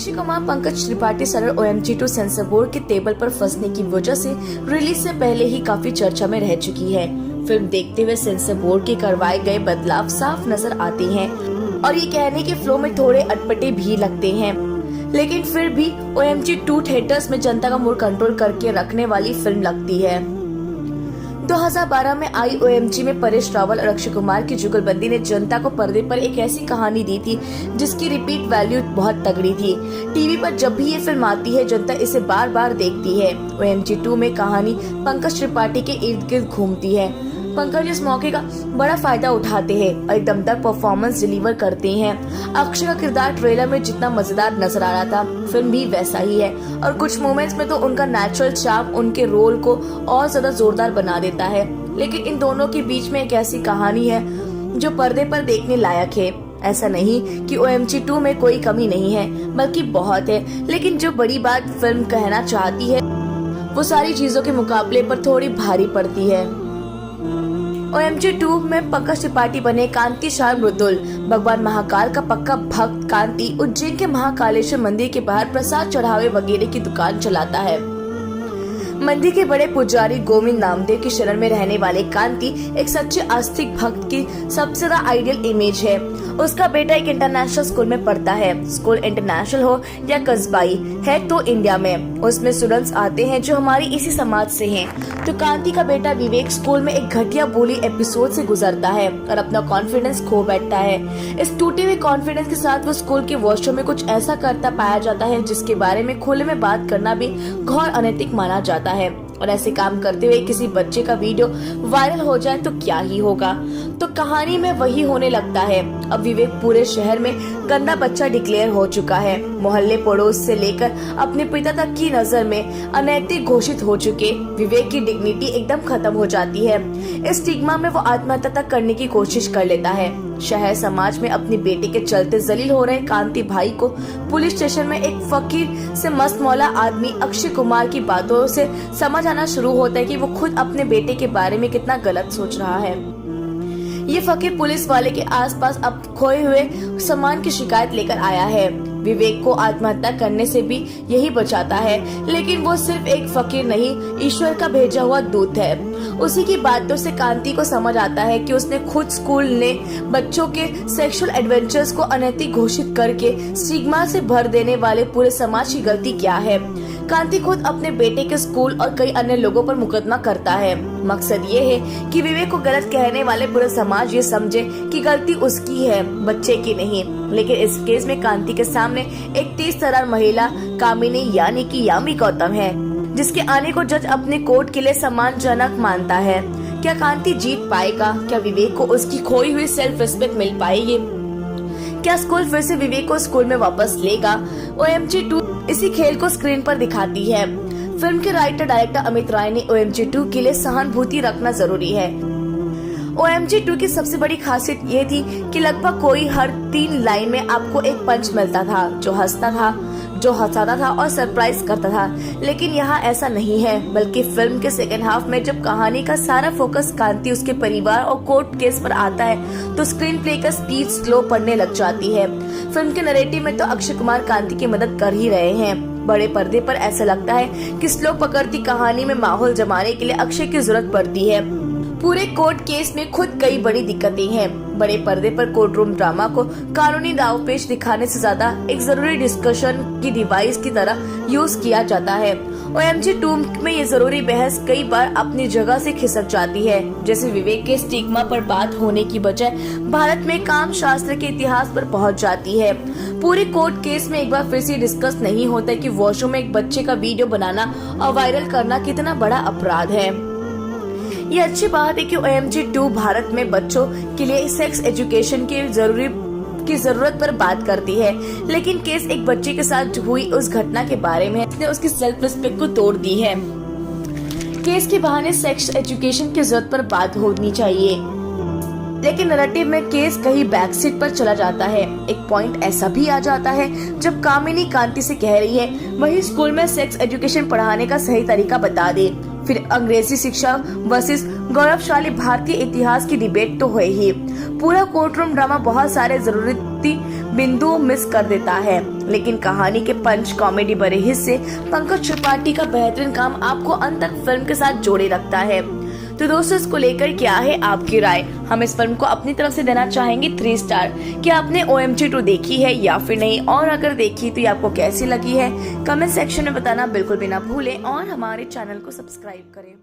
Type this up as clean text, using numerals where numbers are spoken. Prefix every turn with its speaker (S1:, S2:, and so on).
S1: अक्षय कुमार पंकज त्रिपाठी सरल OMG2 sensor board के table पर फंसने की वजह से रिलीज से पहले ही काफी चर्चा में रह चुकी है। फिल्म देखते हुए सेंसर बोर्ड के करवाए गए बदलाव साफ नजर आते हैं और ये कहने के फ्लो में थोड़े अटपटे भी लगते हैं, लेकिन फिर भी OMG2 थिएटर्स में जनता का मूड कंट्रोल करके रखने वाली फिल्म लगती है। 2012 में आई OMG में परेश रावल और अक्षय कुमार की जुगलबंदी ने जनता को पर्दे पर एक ऐसी कहानी दी थी जिसकी रिपीट वैल्यू बहुत तगड़ी थी। टीवी पर जब भी ये फिल्म आती है जनता इसे बार बार देखती है। OMG2 में कहानी पंकज त्रिपाठी के इर्द गिर्द घूमती है। पंकज इस मौके का बड़ा फायदा उठाते हैं और एक दमदार परफॉर्मेंस डिलीवर करते हैं। अक्षय का किरदार ट्रेलर में जितना मजेदार नजर आ रहा था, फिल्म भी वैसा ही है और कुछ मोमेंट्स में तो उनका नेचुरल चार्म उनके रोल को और ज्यादा जोरदार बना देता है। लेकिन इन दोनों के बीच में एक ऐसी कहानी है जो पर्दे पर देखने लायक है। ऐसा नहीं कि OMG2 में कोई कमी नहीं है, बल्कि बहुत है, लेकिन जो बड़ी बात फिल्म कहना चाहती है वो सारी चीजों के मुकाबले पर थोड़ी भारी पड़ती है। OMG2 में पंकज त्रिपाठी बने कांति शाह मृदुल भगवान महाकाल का पक्का भक्त। कांति उज्जैन के महाकालेश्वर मंदिर के बाहर प्रसाद चढ़ावे वगैरह की दुकान चलाता है। मंदिर के बड़े पुजारी गोविंद नामदेव की शरण में रहने वाले कांति एक सच्चे आस्तिक भक्त की सबसे ज्यादा आइडियल इमेज है। उसका बेटा एक इंटरनेशनल स्कूल में पढ़ता है। स्कूल इंटरनेशनल हो या कस्बाई है तो इंडिया में उसमें स्टूडेंट्स आते हैं जो हमारी इसी समाज से हैं। तो कांति का बेटा विवेक स्कूल में एक घटिया बोली एपिसोड से गुजरता है और अपना कॉन्फिडेंस खो बैठता है। इस टूटे हुए कॉन्फिडेंस के साथ वो स्कूल के वॉशरूम में कुछ ऐसा करता पाया जाता है जिसके बारे में खुले में बात करना भी घोर अनैतिक माना जाता है। और ऐसे काम करते हुए किसी बच्चे का वीडियो वायरल हो जाए तो क्या ही होगा। तो कहानी में वही होने लगता है। अब विवेक पूरे शहर में गंदा बच्चा डिक्लेयर हो चुका है। मोहल्ले पड़ोस से लेकर अपने पिता तक की नजर में अनैतिक घोषित हो चुके विवेक की डिग्निटी एकदम खत्म हो जाती है। इस स्टिग्मा में वो आत्महत्या तक करने की कोशिश कर लेता है। शहर समाज में अपनी बेटी के चलते जलील हो रहे कांति भाई को पुलिस स्टेशन में एक फकीर से मस्त मौला आदमी अक्षय कुमार की बातों से समझ आना शुरू होता है कि वो खुद अपने बेटे के बारे में कितना गलत सोच रहा है। ये फकीर पुलिस वाले के आसपास अब खोए हुए सामान की शिकायत लेकर आया है। विवेक को आत्महत्या करने से भी यही बचाता है, लेकिन वो सिर्फ एक फकीर नहीं, ईश्वर का भेजा हुआ दूत है। उसी की बातों से कांति को समझ आता है कि उसने खुद स्कूल ने बच्चों के सेक्सुअल एडवेंचर्स को अनैतिक घोषित करके स्टिग्मा से भर देने वाले पूरे समाज की गलती क्या है। कांति खुद अपने बेटे के स्कूल और कई अन्य लोगों पर मुकदमा करता है। मकसद ये है कि विवेक को गलत कहने वाले पूरे समाज ये समझे कि गलती उसकी है, बच्चे की नहीं। लेकिन इस केस में कांति के सामने एक 30 तरार महिला कामिनी यानी कि यामी गौतम है, जिसके आने को जज अपने कोर्ट के लिए सम्मानजनक मानता है। क्या कांति जीत पाएगा? क्या विवेक को उसकी खोई हुई सेल्फ रिस्पेक्ट मिल पाएगी? क्या स्कूल फिर से विवेक को स्कूल में वापस लेगा? OMG2 इसी खेल को स्क्रीन पर दिखाती है। फिल्म के राइटर डायरेक्टर अमित राय ने OMG2 के लिए सहानुभूति रखना जरूरी है। OMG2 की सबसे बड़ी खासियत ये थी कि लगभग कोई हर 3 लाइन में आपको एक पंच मिलता था जो हंसता था, जो हंसाता था और सरप्राइज करता था। लेकिन यहाँ ऐसा नहीं है, बल्कि फिल्म के सेकेंड हाफ में जब कहानी का सारा फोकस कांति, उसके परिवार और कोर्ट केस पर आता है तो स्क्रीन प्ले का स्पीड स्लो पड़ने लग जाती है। फिल्म के नैरेटिव में तो अक्षय कुमार कांति की मदद कर ही रहे हैं। बड़े पर्दे पर ऐसा लगता है कि स्लो पकड़ती कहानी में माहौल जमाने के लिए अक्षय की जरूरत पड़ती है। पूरे कोर्ट केस में खुद कई बड़ी दिक्कतें हैं। बड़े पर्दे पर कोर्ट रूम ड्रामा को कानूनी दावपेच दिखाने से ज्यादा एक जरूरी डिस्कशन की डिवाइस की तरह यूज किया जाता है। OMG2 में ये जरूरी बहस कई बार अपनी जगह से खिसक जाती है। जैसे विवेक के स्टिग्मा पर बात होने की बजाय भारत में काम शास्त्र के इतिहास पर पहुंच जाती है। पूरे कोर्ट केस में एक बार फिर से डिस्कस नहीं होता कि वॉशरूम में एक बच्चे का वीडियो बनाना और वायरल करना कितना बड़ा अपराध है। ये अच्छी बात है कि OMG2 भारत में बच्चों के लिए सेक्स एजुकेशन की जरूरत पर बात करती है, लेकिन केस एक बच्चे के साथ हुई उस घटना के बारे में इसने उसकी सेल्फ रिस्पेक्ट को तोड़ दी है। केस के बहाने सेक्स एजुकेशन की जरूरत पर बात होनी चाहिए, लेकिन नैरेटिव में केस कहीं बैक सीट पर चला जाता है। एक पॉइंट ऐसा भी आ जाता है जब कामिनी कांति से कह रही है वही स्कूल में सेक्स एजुकेशन पढ़ाने का सही तरीका बता दे। फिर अंग्रेजी शिक्षा वर्सेस गौरवशाली भारतीय इतिहास की डिबेट तो है ही। पूरा कोर्ट रूम ड्रामा बहुत सारे जरूरती बिंदु मिस कर देता है, लेकिन कहानी के पंच, कॉमेडी भरे हिस्से, पंकज त्रिपाठी का बेहतरीन काम आपको अंत तक फिल्म के साथ जोड़े रखता है। तो दोस्तों, इसको लेकर क्या है आपकी राय? हम इस फिल्म को अपनी तरफ से देना चाहेंगे 3 स्टार। क्या आपने OMG 2 देखी है या फिर नहीं, और अगर देखी तो ये आपको कैसी लगी है, कमेंट सेक्शन में बताना बिल्कुल भी ना भूलें और हमारे चैनल को सब्सक्राइब करें।